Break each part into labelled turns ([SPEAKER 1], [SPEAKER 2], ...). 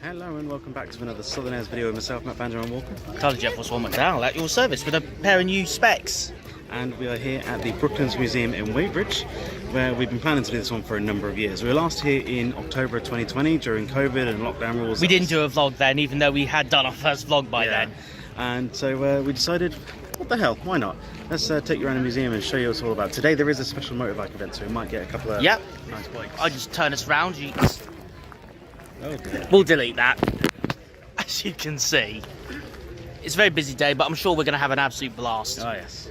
[SPEAKER 1] Hello and welcome back to another Southern Airs video with myself, Matt Banjoman Walker.
[SPEAKER 2] Jett McDowell at your service with a pair of new specs.
[SPEAKER 1] And we are here at the Brooklands Museum in Weybridge, where we've been planning to do this one for a number of years. We were last here in October of 2020 during COVID and lockdown rules.
[SPEAKER 2] We didn't do a vlog then, even though we had done our first vlog by then.
[SPEAKER 1] And so we decided, what the hell, why not? Let's take you around the museum and show you what it's all about. Today there is a special motorbike event, so we might get a couple of nice bikes.
[SPEAKER 2] I just turn us round.
[SPEAKER 1] Oh dear.
[SPEAKER 2] We'll delete that. As you can see, it's a very busy day, but I'm sure we're going to have an absolute blast.
[SPEAKER 1] Oh yes.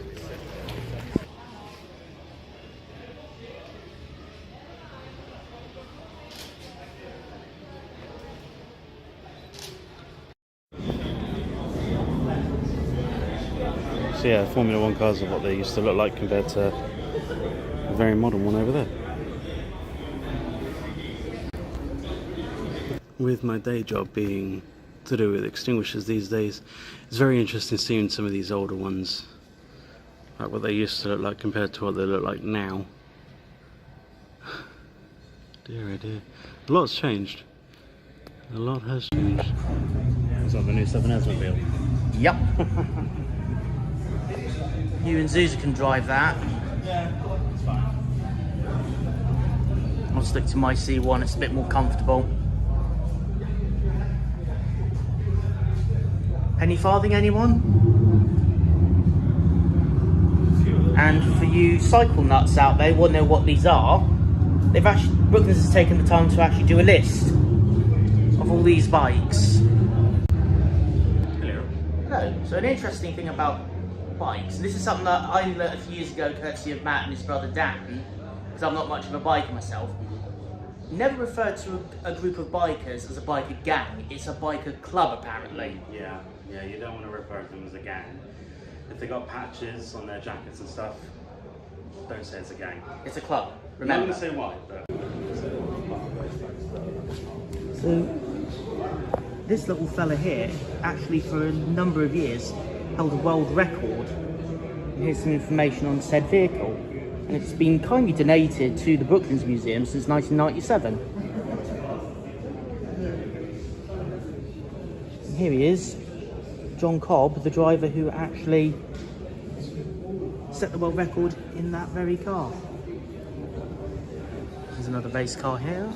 [SPEAKER 1] So yeah, Formula One cars are what they used to look like compared to a very modern one over there. With my day job being to do with extinguishers these days, it's very interesting seeing some of these older ones, like what they used to look like compared to what they look like now. Dear oh dear. A lot's changed. A lot has changed. It's like the new 7S mobile.
[SPEAKER 2] Yep. You and Zuza can drive that.
[SPEAKER 1] It's fine.
[SPEAKER 2] I'll stick to my C1, it's a bit more comfortable. Penny farthing, anyone? And for you cycle nuts out there who want to know what these are, Brooklands has taken the time to actually do a list of all these bikes. Hello. So an interesting thing about bikes, and this is something that I learned a few years ago courtesy of Matt and his brother Dan, because I'm not much of a biker myself. Never refer to a group of bikers as a biker gang, it's a biker club apparently.
[SPEAKER 1] Yeah, you don't want to refer to them as a gang. If they got patches on their jackets and stuff, don't say it's a gang.
[SPEAKER 2] It's a club, remember.
[SPEAKER 1] I'm not going to say why, but...
[SPEAKER 2] So, this little fella here, actually for a number of years, held a world record. And here's some information on said vehicle. And it's been kindly donated to the Brooklands Museum since 1997. And here he is, John Cobb, the driver who actually set the world record in that very car. There's another race car here.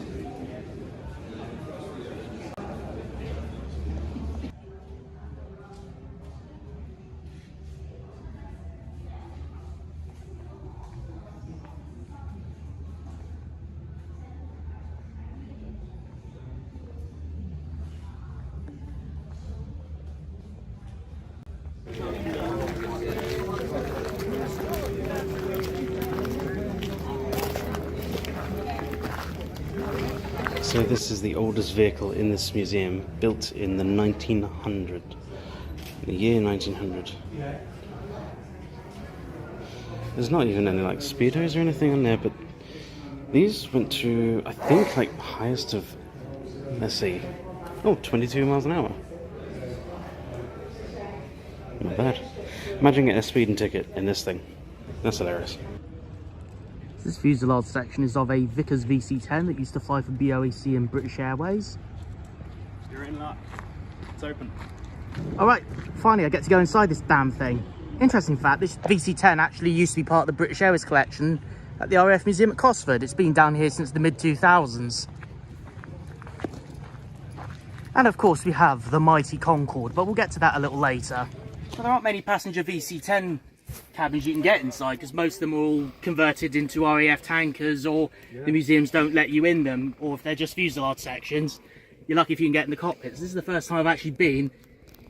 [SPEAKER 1] So this is the oldest vehicle in this museum, built in the 1900, the year 1900. There's not even any like speedos or anything on there, but these went to, I think, like highest of, let's see, 22 miles an hour. Not bad. Imagine getting a speeding ticket in this thing. That's hilarious.
[SPEAKER 2] This fuselage section is of a Vickers VC-10 that used to fly for BOAC and British Airways.
[SPEAKER 1] You're in luck. It's open.
[SPEAKER 2] Alright, finally I get to go inside this damn thing. Interesting fact, this VC-10 actually used to be part of the British Airways collection at the RAF Museum at Cosford. It's been down here since the mid-2000s. And of course we have the mighty Concorde, but we'll get to that a little later. Well, there aren't many passenger VC-10 cabins you can get inside because most of them are all converted into RAF tankers, or the museums don't let you in them, or if they're just fuselage sections, you're lucky if you can get in the cockpits. This is the first time I've actually been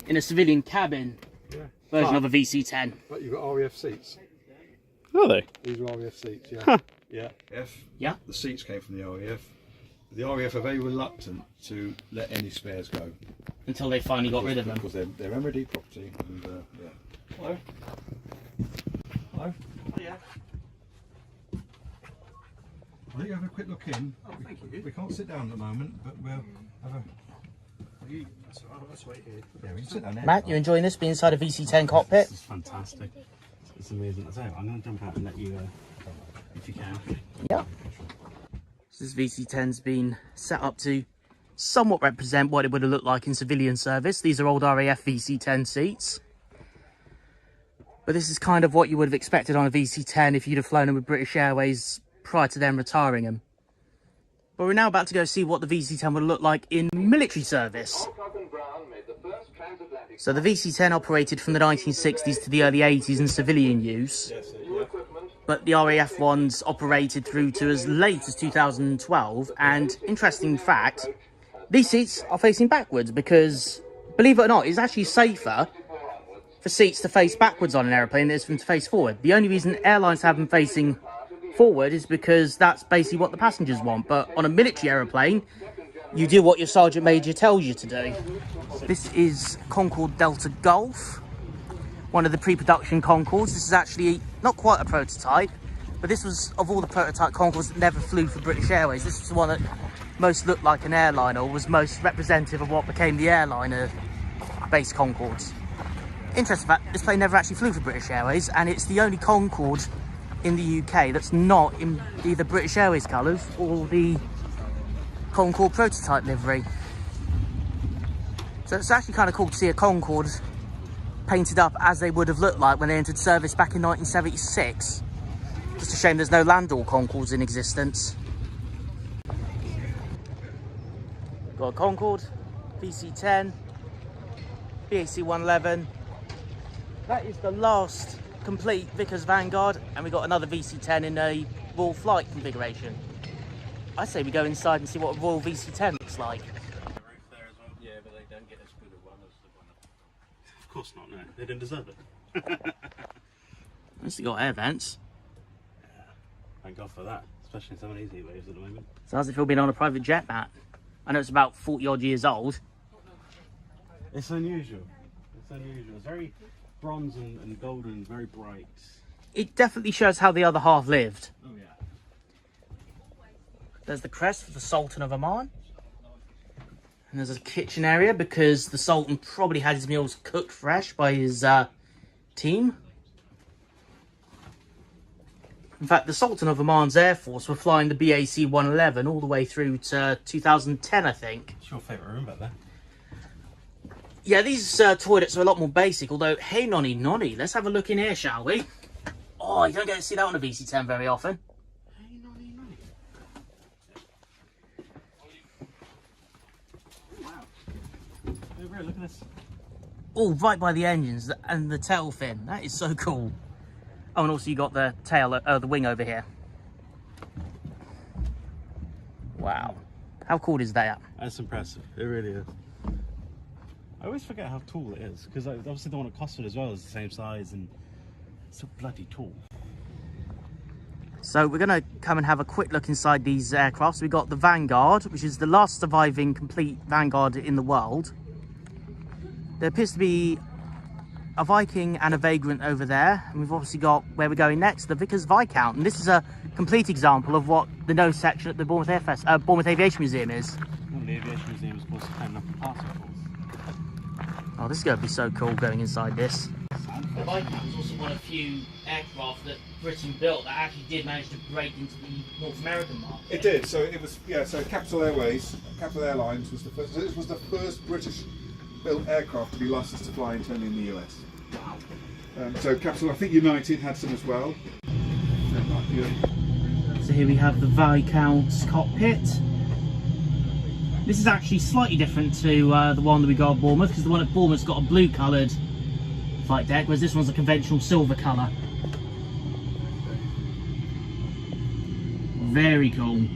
[SPEAKER 2] in a civilian cabin version of a VC-10.
[SPEAKER 3] But you've got RAF seats.
[SPEAKER 1] Are they?
[SPEAKER 3] These are RAF seats, yeah.
[SPEAKER 1] Huh.
[SPEAKER 3] Yeah. The seats came from the RAF. The RAF are very reluctant to let any spares go.
[SPEAKER 2] Until they finally got rid of them.
[SPEAKER 3] Because they're MOD property. And, yeah. Hello. Hello.
[SPEAKER 2] Yeah.
[SPEAKER 3] I think you have a quick look in. Oh, thank you. We can't sit down at the moment, but we'll have a... That's all right, let's wait here. Yeah, we can sit down there.
[SPEAKER 2] Matt, you enjoying this, being inside a VC-10 cockpit?
[SPEAKER 1] This is fantastic. It's amazing. So I'm going to jump out and let you, if you can.
[SPEAKER 2] Yeah. So this VC-10's been set up to somewhat represent what it would have looked like in civilian service. These are old RAF VC-10 seats. But this is kind of what you would have expected on a VC-10 if you'd have flown them with British Airways prior to them retiring them. But we're now about to go see what the VC-10 would look like in military service. So the VC-10 operated from the 1960s to the early 80s in civilian use. But the RAF ones operated through to as late as 2012. And interesting fact, these seats are facing backwards because, believe it or not, it's actually safer for seats to face backwards on an aeroplane than it is for them to face forward. The only reason airlines have them facing forward is because that's basically what the passengers want. But on a military aeroplane, you do what your Sergeant Major tells you to do. This is Concorde Delta Golf, one of the pre-production Concordes. This is actually not quite a prototype, but this was, of all the prototype Concordes that never flew for British Airways, this was the one that most looked like an airliner, or was most representative of what became the airliner-based Concordes. Interesting fact, this plane never actually flew for British Airways, and it's the only Concorde in the UK that's not in either British Airways colours or the Concorde prototype livery. So it's actually kind of cool to see a Concorde painted up as they would have looked like when they entered service back in 1976. Just a shame there's no Landau Concordes in existence. Got a Concorde, VC-10, BAC 111. That is the last complete Vickers Vanguard, and we got another VC-10 in a Royal Flight configuration. I say we go inside and see what a Royal VC-10 looks like.
[SPEAKER 1] Yeah, but they don't get as good a one as the one. Of course not, no. They didn't deserve it.
[SPEAKER 2] At least they got air vents.
[SPEAKER 1] Yeah, thank God for that, especially in some of these heat waves at the moment.
[SPEAKER 2] So how's it feel being on a private jet, Matt? I know it's about 40 odd years old.
[SPEAKER 1] It's unusual. It's unusual. It's very bronze and golden, very bright.
[SPEAKER 2] It definitely shows how the other half lived.
[SPEAKER 1] Oh yeah.
[SPEAKER 2] There's the crest for the Sultan of Oman. And there's a kitchen area because the Sultan probably had his meals cooked fresh by his team. In fact, the Sultan of Oman's Air Force were flying the BAC 111 all the way through to 2010, I think.
[SPEAKER 1] It's your favourite room back there.
[SPEAKER 2] Yeah, these toilets are a lot more basic, although, hey nonny nonny, let's have a look in here, shall we? Oh, you don't get to see that on a VC-10 very often.
[SPEAKER 1] Hey nonny nonny. Oh, wow. Over here, look at this.
[SPEAKER 2] Oh, right by the engines and the tail fin. That is so cool. Oh, and also you got the tail, the wing over here. Wow. How cool is that?
[SPEAKER 1] That's impressive. It really is. I always forget how tall it is, because obviously the one at Concorde as well is the same size, and it's so bloody tall.
[SPEAKER 2] So we're going to come and have a quick look inside these aircraft. So we've got the Vanguard, which is the last surviving complete Vanguard in the world. There appears to be a Viking and a Vagrant over there, and we've obviously got where we're going next, the Vickers-Viscount, and this is a complete example of what the nose section at the Bournemouth Aviation Museum is.
[SPEAKER 1] Well, the Aviation Museum is supposed to turn up the particles.
[SPEAKER 2] Oh, this is going to be so cool going inside this. The Viscount was also one of the few aircraft that Britain built that actually did manage to break into the North American market.
[SPEAKER 3] It did. So it was, yeah. So Capital Airlines was the first. So this was the first British-built aircraft to be licensed to fly internally in the US.
[SPEAKER 2] Wow.
[SPEAKER 3] So Capital, I think United had some as well.
[SPEAKER 2] So here we have the Viscount's cockpit. This is actually slightly different to the one that we got at Bournemouth, because the one at Bournemouth's got a blue coloured flight deck, whereas this one's a conventional silver colour. Very cool.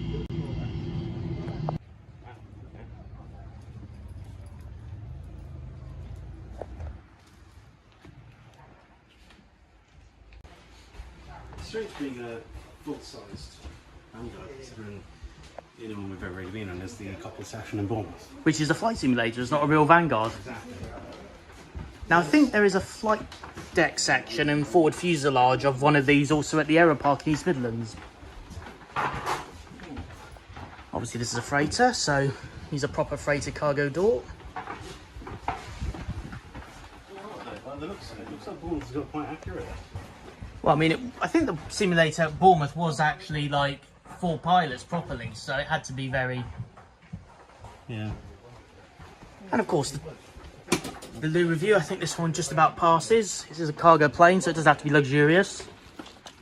[SPEAKER 1] It's strange being a full-sized Vanguard, considering the only one we've ever really been on is the cockpit section in Bournemouth.
[SPEAKER 2] Which is a flight simulator, it's not a real Vanguard.
[SPEAKER 1] Exactly.
[SPEAKER 2] Now I think there is a flight deck section and forward fuselage of one of these also at the Aero Park in East Midlands. Obviously this is a freighter, so he's a proper freighter cargo door.
[SPEAKER 1] Well, the looks of it looks like Bournemouth's got quite accurate.
[SPEAKER 2] Well, I mean, I think the simulator at Bournemouth was actually like 4 pilots properly, so it had to be very
[SPEAKER 1] Yeah.
[SPEAKER 2] And of course, the loo review, I think this one just about passes. This is a cargo plane, so it does have to be luxurious.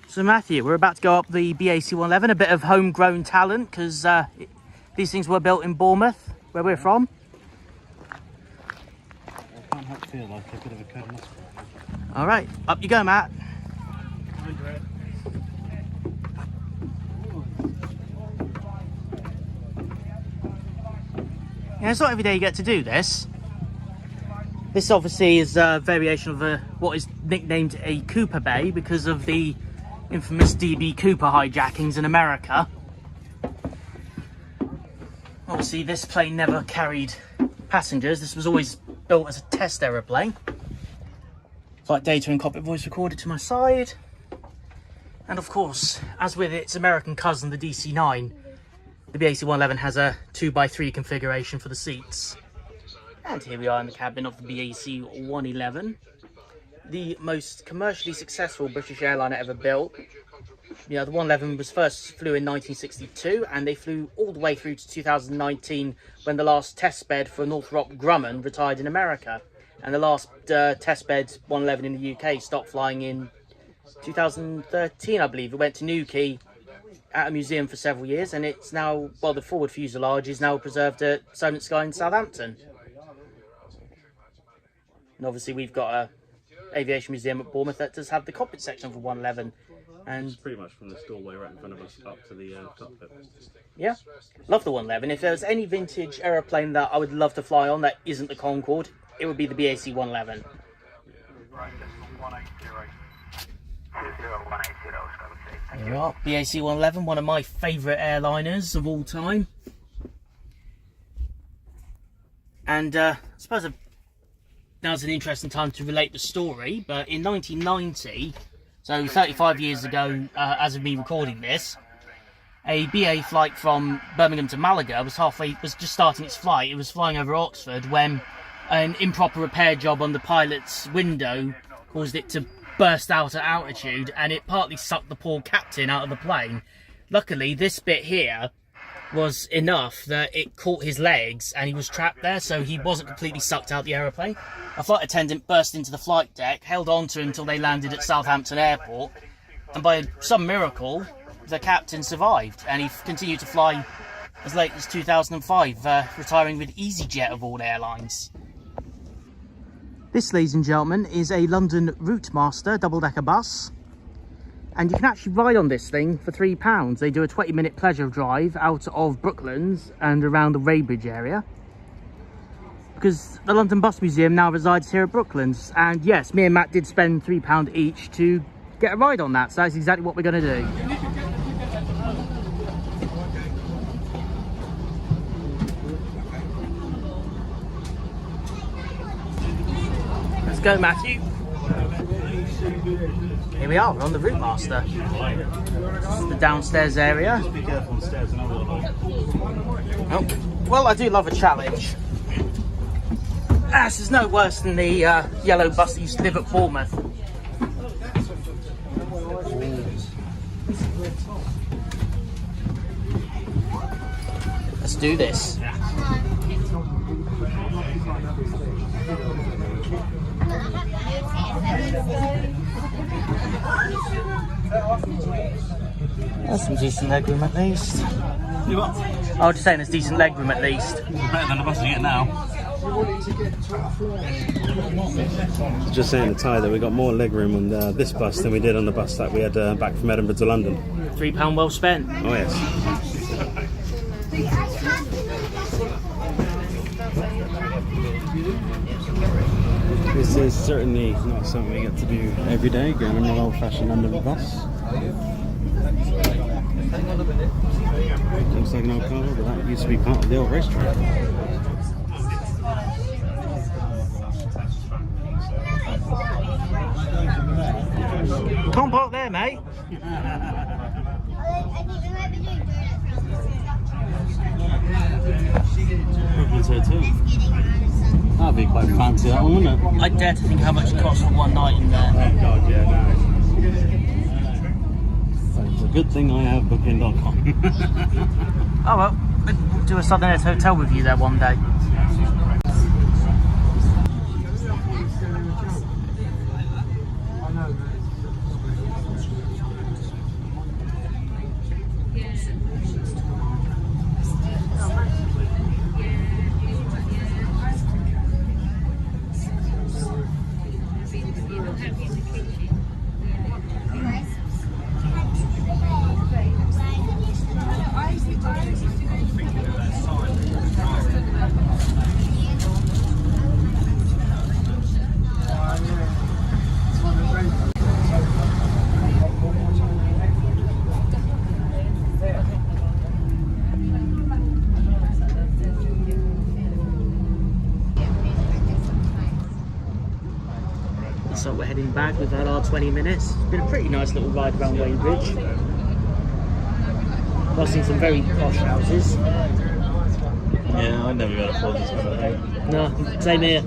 [SPEAKER 2] So Matthew, we're about to go up the BAC 111, a bit of homegrown talent, because these things were built in Bournemouth, where we're from.
[SPEAKER 1] I can't help feel like a bit of a code.
[SPEAKER 2] All right, up you go, Matt. Yeah, it's not every day you get to do this. This obviously is a variation of what is nicknamed a Cooper Bay because of the infamous DB Cooper hijackings in America. Obviously, this plane never carried passengers. This was always built as a test aeroplane. Flight data and cockpit voice recorded to my side. And of course, as with its American cousin, the DC-9, the BAC 111 has a 2x3 configuration for the seats. And here we are in the cabin of the BAC 111, the most commercially successful British airliner ever built. You know, the 111 was first flew in 1962, and they flew all the way through to 2019 when the last test bed for Northrop Grumman retired in America. And the last test bed 111 in the UK stopped flying in 2013, I believe. It went to Newquay at a museum for several years, and it's now, well, the forward fuselage is now preserved at Solent Sky in Southampton. And obviously we've got a aviation museum at Bournemouth that does have the cockpit section for 111. And
[SPEAKER 1] it's pretty much from the doorway right in front of us up to the cockpit.
[SPEAKER 2] Yeah, love the 111. If there's any vintage aeroplane that I would love to fly on that isn't the Concorde, it would be the BAC 111. There we are, BAC 111, one of my favourite airliners of all time. And I suppose now's an interesting time to relate the story, but in 1990, so 35 years ago, as of me recording this, a BA flight from Birmingham to Malaga was just starting its flight. It was flying over Oxford when an improper repair job on the pilot's window caused it to burst out at altitude, and it partly sucked the poor captain out of the plane. Luckily, this bit here was enough that it caught his legs and he was trapped there, so he wasn't completely sucked out the aeroplane. A flight attendant burst into the flight deck, held on to him until they landed at Southampton Airport, and by some miracle, the captain survived, and he continued to fly as late as 2005, retiring with EasyJet of all airlines. This, ladies and gentlemen, is a London Routemaster double-decker bus. And you can actually ride on this thing for £3. They do a 20-minute pleasure drive out of Brooklands and around the Weybridge area. Because the London Bus Museum now resides here at Brooklands. And yes, me and Matt did spend £3 each to get a ride on that. So that's exactly what we're going to do. Let's go, Matthew. Here we are, we're on the Routemaster. This is the downstairs area.
[SPEAKER 1] Be careful on the stairs and
[SPEAKER 2] Oh, well, I do love a challenge. This is no worse than the yellow bus that used to live at Bournemouth. Let's do this. That's some decent legroom at least.
[SPEAKER 1] You what?
[SPEAKER 2] I was just saying there's decent legroom at least.
[SPEAKER 1] Better than the bus we get now. Just saying to Ty that we got more legroom on this bus than we did on the bus that we had back from Edinburgh to London.
[SPEAKER 2] £3 well spent.
[SPEAKER 1] Oh yes. This is certainly not something we get to do every day, going on an old-fashioned London bus. Looks like an old car, but that used to be part of the old racetrack.
[SPEAKER 2] Can't park there, mate.
[SPEAKER 1] Brooklands Hotel. That'd be quite fancy, that one, wouldn't it?
[SPEAKER 2] I dare to think how much it costs for one night in there.
[SPEAKER 1] Oh god, yeah, no. It's a good thing I have booking.com.
[SPEAKER 2] Oh well. We'll do a Southern Air Hotel review there one day. So we're heading back. We've had our 20 minutes. It's been a pretty nice little ride around Weybridge. Passing some very posh houses.
[SPEAKER 4] Yeah, I never got afford this kind of thing.
[SPEAKER 2] No, same here.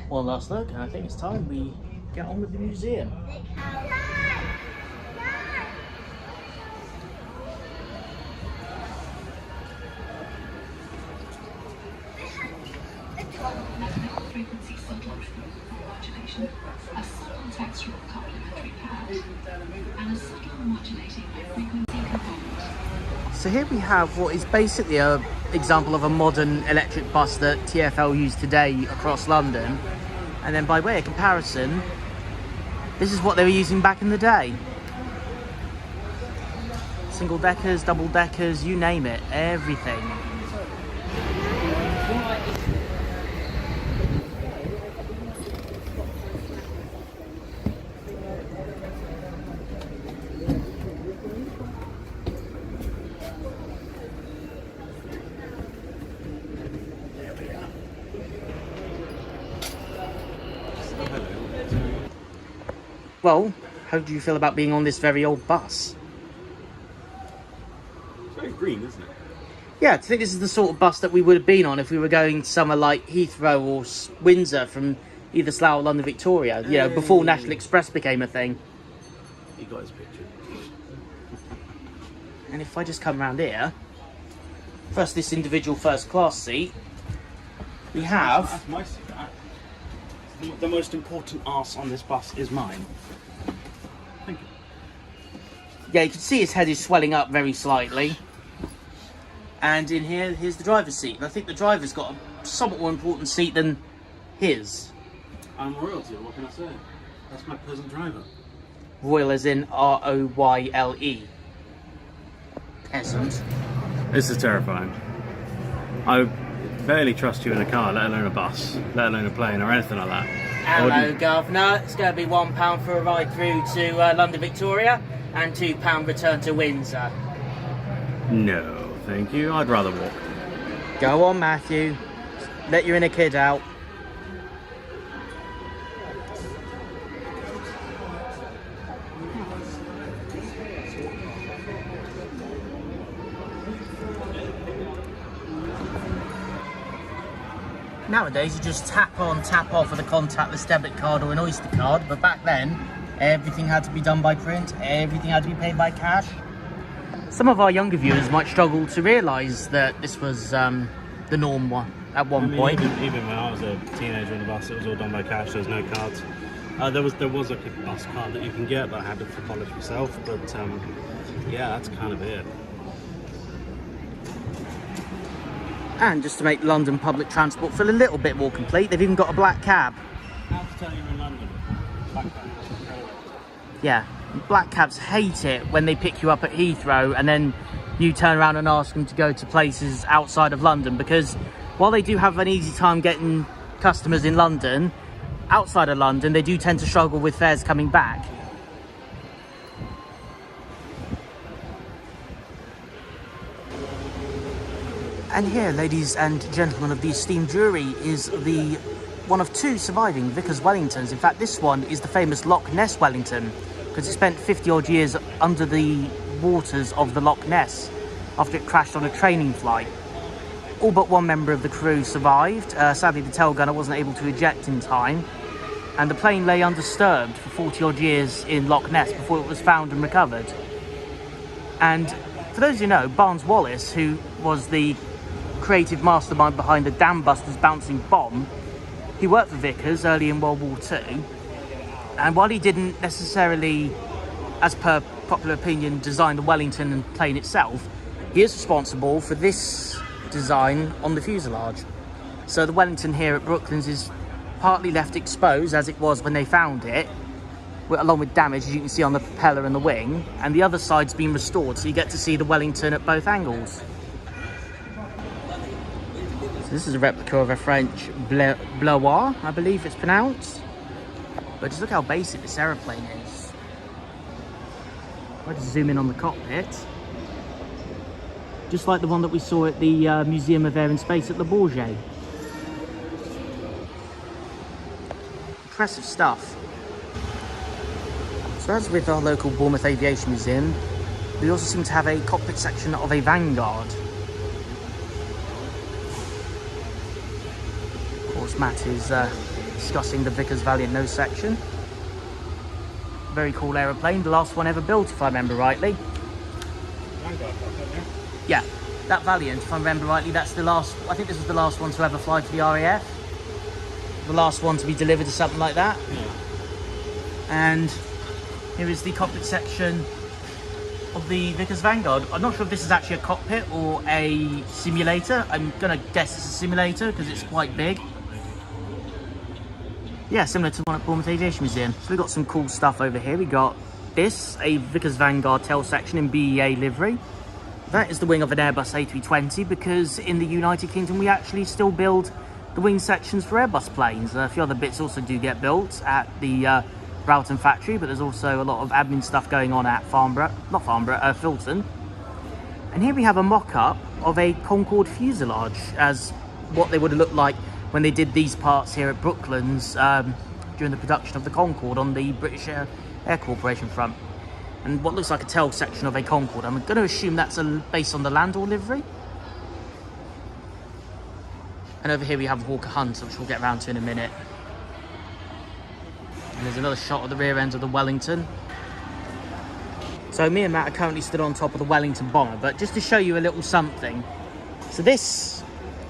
[SPEAKER 2] One last look, and I think it's time we get on with the museum.
[SPEAKER 5] Frequency subtle modulation, a subtle textural complementary pad, and a subtle modulating frequency component.
[SPEAKER 2] So here we have what is basically an example of a modern electric bus that TfL use today across London. And then by way of comparison, this is what they were using back in the day. Single deckers, double deckers, you name it, everything. Well, how do you feel about being on this very old bus?
[SPEAKER 4] It's very green, isn't it?
[SPEAKER 2] Yeah, I think this is the sort of bus that we would have been on if we were going somewhere like Heathrow or Windsor from either Slough or London Victoria, you know, before National Express became a thing.
[SPEAKER 4] He got his picture.
[SPEAKER 2] And if I just come round here, first this individual first class seat, we have...
[SPEAKER 1] That's my seat, that. The most important arse on this bus is mine. Thank you.
[SPEAKER 2] Yeah, you can see his head is swelling up very slightly. And in here, here's the driver's seat. And I think the driver's got a somewhat more important seat than his.
[SPEAKER 1] I'm royalty, what can I say? That's my present driver.
[SPEAKER 2] Royal as in R-O-Y-L-E. Peasant.
[SPEAKER 1] This is terrifying. I barely trust you in a car, let alone a bus, let alone a plane or anything like that.
[SPEAKER 2] Hello, Governor. It's going to be £1 for a ride through to London Victoria and £2 return to Windsor.
[SPEAKER 1] No, thank you. I'd rather walk.
[SPEAKER 2] Go on, Matthew. Let your inner kid out. Nowadays, you just tap on, tap off with a contactless debit card or an Oyster card, but back then, everything had to be done by print, everything had to be paid by cash. Some of our younger viewers might struggle to realise that this was the norm at one point.
[SPEAKER 1] Even when I was a teenager on the bus, it was all done by cash. There was no cards. There was like a bus card that you can get, but I had it for college myself. But yeah, that's kind of it.
[SPEAKER 2] And just to make London public transport feel a little bit more complete, they've even got a black cab.
[SPEAKER 1] How to tell you're in London? Black cab.
[SPEAKER 2] Yeah, black cabs hate it when they pick you up at Heathrow and then you turn around and ask them to go to places outside of London, because while they do have an easy time getting customers in London, outside of London they do tend to struggle with fares coming back. And here, ladies and gentlemen of the esteemed jury, is the one of two surviving Vickers-Wellingtons. In fact, this one is the famous Loch Ness Wellington, because it spent 50 odd years under the waters of the Loch Ness after it crashed on a training flight. All but one member of the crew survived. Sadly, the tail gunner wasn't able to eject in time, and the plane lay undisturbed for 40 odd years in Loch Ness before it was found and recovered. And for those who know, Barnes Wallis, who was the creative mastermind behind the Dam Busters bouncing bomb, he worked for Vickers early in World War II, and while he didn't necessarily, as per popular opinion, design the Wellington and plane itself, he is responsible for this design on the fuselage. So the Wellington here at Brooklands is partly left exposed as it was when they found it, along with damage as you can see on the propeller and the wing, and the other side's been restored, so you get to see the Wellington at both angles. So this is a replica of a French Blois, I believe it's pronounced. But just look how basic this aeroplane is. I'll just zoom in on the cockpit. Just like the one that we saw at the Museum of Air and Space at Le Bourget. Impressive stuff. So as with our local Bournemouth Aviation Museum, we also seem to have a cockpit section of a Vanguard. Of course, Matt is discussing the Vickers Valiant nose section. Very cool aeroplane, the last one ever built, if I remember rightly. Yeah, that Valiant, if I remember rightly, that's the last, I think this was the last one to ever fly for the RAF. The last one to be delivered to something like that. Yeah. And here is the cockpit section of the Vickers Vanguard. I'm not sure if this is actually a cockpit or a simulator. I'm gonna guess it's a simulator because it's quite big. Yeah, similar to the one at Bournemouth Aviation Museum. So we've got some cool stuff over here. We got this, a Vickers Vanguard tail section in BEA livery. That is the wing of an Airbus A320, because in the United Kingdom we actually still build the wing sections for Airbus planes. A few other bits also do get built at the Broughton factory, but there's also a lot of admin stuff going on at Filton. And here we have a mock-up of a Concorde fuselage, as what they would have looked like when they did these parts here at Brooklands during the production of the Concorde on the British Air Corporation front. And what looks like a tail section of a Concorde. I'm going to assume that's based on the Landor livery. And over here we have Hawker Hunter, which we'll get around to in a minute. And there's another shot of the rear end of the Wellington. So me and Matt are currently stood on top of the Wellington bomber, but just to show you a little something. So this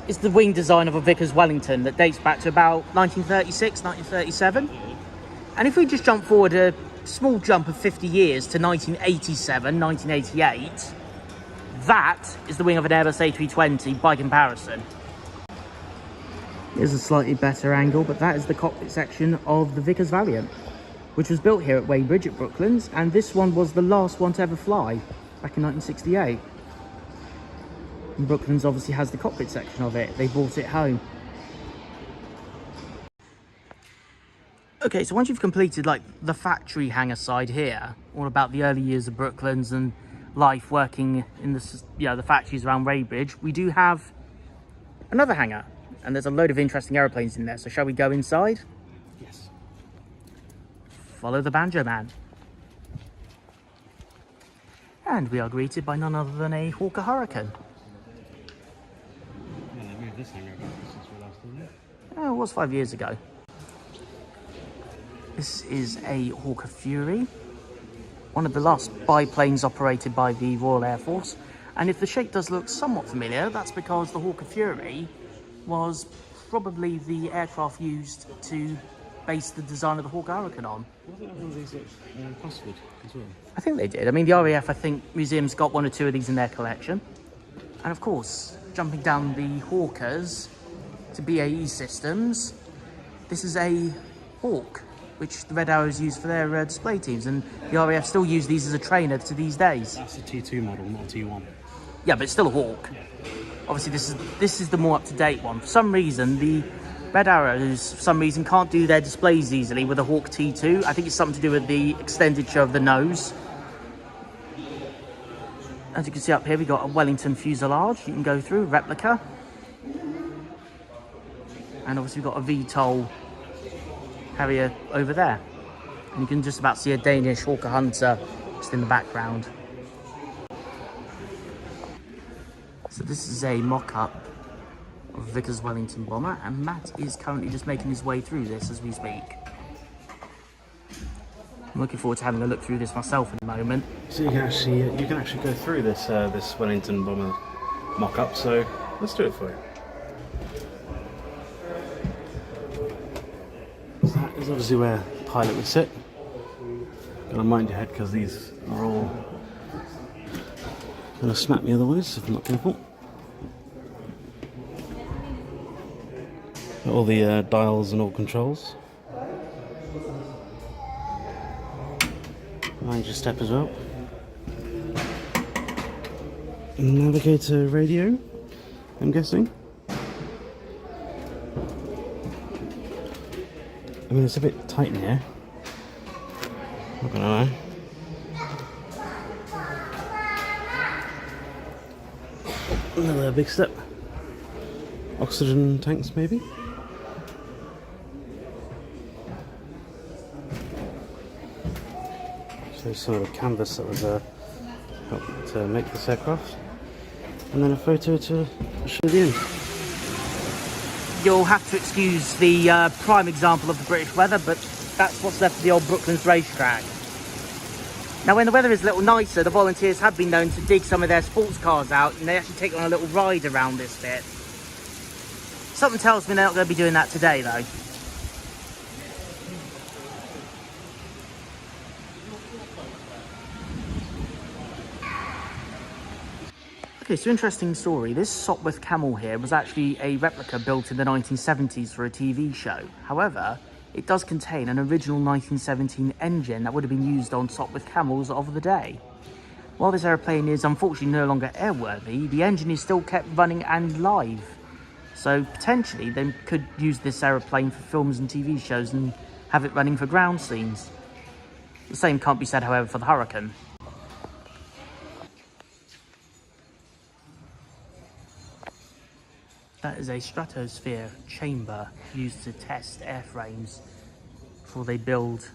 [SPEAKER 2] is the wing design of a Vickers Wellington that dates back to about 1936, 1937. And if we just jump forward a small jump of 50 years to 1987, 1988, that is the wing of an Airbus A320 by comparison. Here's a slightly better angle, but that is the cockpit section of the Vickers Valiant. which was built here at Weybridge at Brooklands, and this one was the last one to ever fly back in 1968. And Brooklands obviously has the cockpit section of it. They brought it home. Okay, so once you've completed like the factory hangar side here, all about the early years of Brooklands and life working in the factories around Weybridge, we do have another hangar, and there's a load of interesting aeroplanes in there. So shall we go inside?
[SPEAKER 1] Yes.
[SPEAKER 2] Follow the Banjoman. And we are greeted by none other than a Hawker Hurricane.
[SPEAKER 1] Yeah, they moved this hangar about since we last did it.
[SPEAKER 2] Oh, it was 5 years ago. This is a Hawker Fury, one of the last biplanes operated by the Royal Air Force. And if the shape does look somewhat familiar, that's because the Hawker Fury was probably the aircraft used to base the design of the Hawker Hurricane on.
[SPEAKER 1] I think one of these looks Crosswood as well.
[SPEAKER 2] I think they did. I mean, the RAF, I think, museum's got 1 or 2 of these in their collection. And of course, jumping down the Hawkers to BAE Systems, this is a Hawk, which the Red Arrows use for their display teams, and the RAF still use these as a trainer to these days.
[SPEAKER 1] That's a T2 model, not a T1.
[SPEAKER 2] Yeah, but it's still a Hawk. Obviously, this is the more up-to-date one. For some reason, the Red Arrows, for some reason, can't do their displays easily with a Hawk T2. I think it's something to do with the extenditure of the nose. As you can see up here, we've got a Wellington fuselage you can go through, replica. And obviously we've got a VTOL Harrier over there. And you can just about see a Danish Hawker Hunter just in the background. So this is a mock-up of Vickers Wellington bomber, and Matt is currently just making his way through this as we speak. I'm looking forward to having a look through this myself in a moment.
[SPEAKER 1] So you can actually go through this this Wellington bomber mock-up. So let's do it for you. So that is obviously where the pilot would sit. Gotta mind your head because these are all gonna smack me otherwise if I'm not careful. All the dials and all controls. Mind your step as well. Navigator radio, I'm guessing. I mean, it's a bit tight in here. Not gonna lie. Another big step. Oxygen tanks, maybe. So some of the canvas that was helped to make this aircraft, and then a photo to show the end.
[SPEAKER 2] You'll have to excuse the prime example of the British weather, but that's what's left of the old Brooklands racetrack. Now, when the weather is a little nicer, the volunteers have been known to dig some of their sports cars out, and they actually take on a little ride around this bit. Something tells me they're not going to be doing that today, though. Okay, so interesting story. This Sopwith Camel here was actually a replica built in the 1970s for a TV show. However, it does contain an original 1917 engine that would have been used on Sopwith Camels of the day. While this aeroplane is unfortunately no longer airworthy, the engine is still kept running and live. So potentially they could use this aeroplane for films and TV shows and have it running for ground scenes. The same can't be said, however, for the Hurricane. That is a stratosphere chamber used to test airframes before they build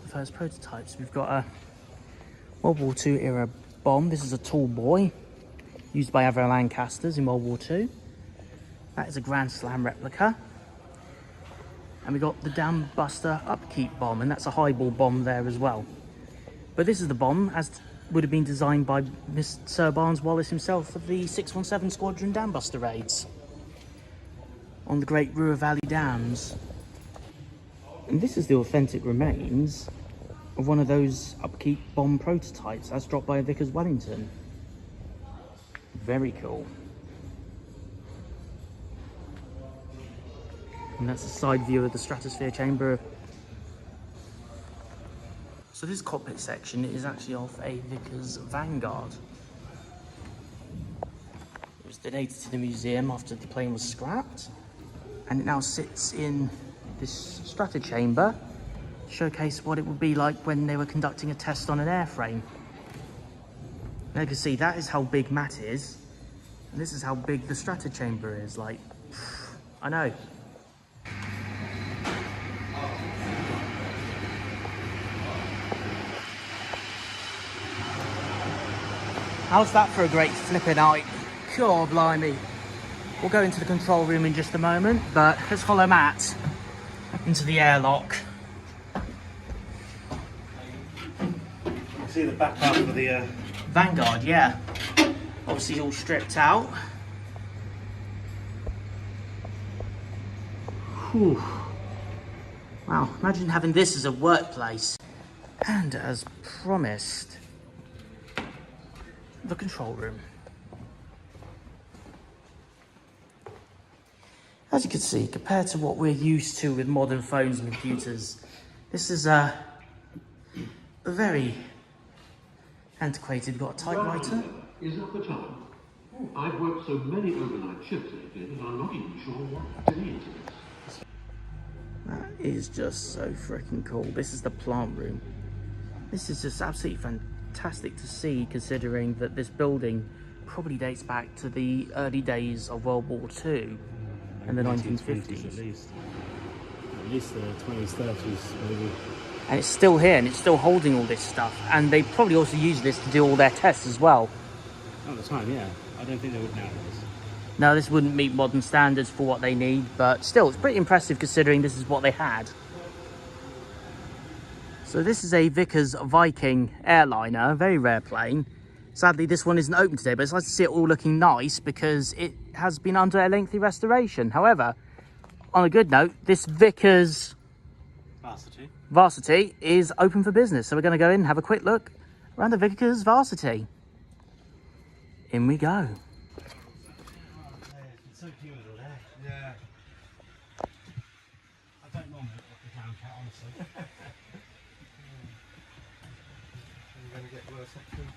[SPEAKER 2] the first prototypes. We've got a World War II era bomb. This is a tall boy used by Avro Lancasters in World War II. That is a Grand Slam replica. And we've got the Dam Buster upkeep bomb, and that's a highball bomb there as well. But this is the bomb as would have been designed by Sir Barnes Wallis himself of the 617 Squadron Dam Buster raids on the Great Ruhr Valley Dams. And this is the authentic remains of one of those upkeep bomb prototypes as dropped by a Vickers Wellington. Very cool. And that's a side view of the stratosphere chamber So this cockpit section is actually of a Vickers Vanguard. It was donated to the museum after the plane was scrapped, and it now sits in this strata chamber to showcase what it would be like when they were conducting a test on an airframe. Now you can see that is how big Matt is, and this is how big the strata chamber is. Like, I know. How's that for a great flipping night? Sure, blimey. We'll go into the control room in just a moment, but let's follow Matt into the airlock.
[SPEAKER 1] See the back half of the
[SPEAKER 2] Vanguard, yeah. Obviously all stripped out. Whew. Wow, imagine having this as a workplace. And as promised, the control room. As you can see, compared to what we're used to with modern phones and computers, this is a very antiquated. Got a typewriter.
[SPEAKER 6] Is at the top. I've worked so many overnight shifts lately that I'm not even sure what day it is.
[SPEAKER 2] That is just so freaking cool. This is the plant room. This is just absolutely fantastic to see, considering that this building probably dates back to the early days of World War II and the 1950s.
[SPEAKER 4] At least the 20s, 30s, maybe.
[SPEAKER 2] And it's still here, and it's still holding all this stuff. And they probably also use this to do all their tests as well.
[SPEAKER 4] At the time, yeah. I don't think they would nowadays.
[SPEAKER 2] Now, this wouldn't meet modern standards for what they need, but still, it's pretty impressive considering this is what they had. So this is a Vickers Viking airliner, a very rare plane. Sadly, this one isn't open today, but it's nice to see it all looking nice because it has been under a lengthy restoration. However, on a good note, this Vickers Varsity is open for business. So we're going to go in and have a quick look around the Vickers Varsity. In we go.
[SPEAKER 1] It's so beautiful there.
[SPEAKER 3] Yeah.
[SPEAKER 1] I don't normally look at the down cat, honestly.
[SPEAKER 3] You're going to get worse next week.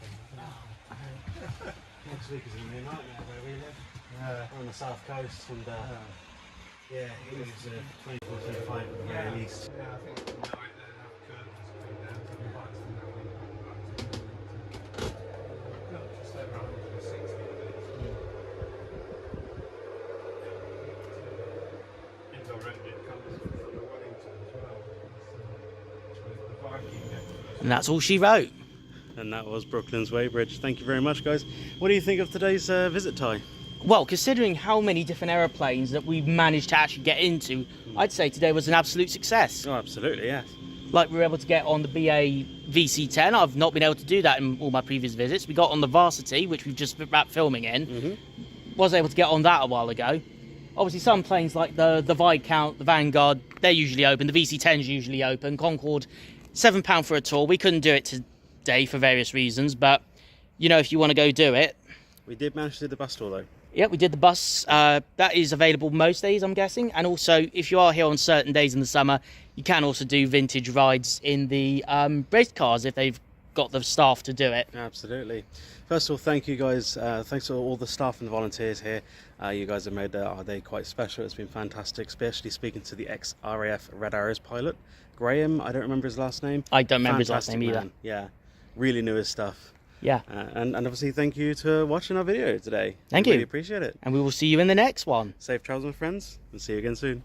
[SPEAKER 1] Next week is going to be a nightmare where we live.
[SPEAKER 3] Yeah.
[SPEAKER 1] We're on the south coast, and yeah, it was 24, 25 at the very least.
[SPEAKER 3] Yeah, I think tonight they have curtains coming down to the lights and now we're back to just over 160 days. Indirect it comes from the Wellington as well. The Viking.
[SPEAKER 2] And that's all she wrote.
[SPEAKER 1] And that was Brooklands Weybridge. Thank you very much, guys. What do you think of today's visit, Ty?
[SPEAKER 2] Well, considering how many different aeroplanes that we've managed to actually get into, I'd say today was an absolute success.
[SPEAKER 1] Oh, absolutely, yes.
[SPEAKER 2] Like we were able to get on the BA VC10. I've not been able to do that in all my previous visits. We got on the Varsity, which we've just wrapped filming in. Was able to get on that a while ago. Obviously, some planes like the Viscount, the Vanguard, they're usually open. The VC10's usually open. Concorde, £7 for a tour. We couldn't do it today for various reasons, but, you know, if you want to go do it.
[SPEAKER 1] We did manage to do the bus tour, though.
[SPEAKER 2] Yeah, we did the bus. That is available most days, I'm guessing. And also, if you are here on certain days in the summer, you can also do vintage rides in the race cars if they've got the staff to do it.
[SPEAKER 1] Absolutely. First of all, thank you guys. Thanks to all the staff and volunteers here. You guys have made our day quite special. It's been fantastic, especially speaking to the ex-RAF Red Arrows pilot, Graham. I don't remember his last name.
[SPEAKER 2] I don't remember his last name either.
[SPEAKER 1] Man. Yeah, really knew his stuff.
[SPEAKER 2] Yeah.
[SPEAKER 1] And obviously, thank you to watching our video today.
[SPEAKER 2] Thank you.
[SPEAKER 1] Really appreciate it.
[SPEAKER 2] And we will see you in the next one.
[SPEAKER 1] Safe travels, my friends, and see you again soon.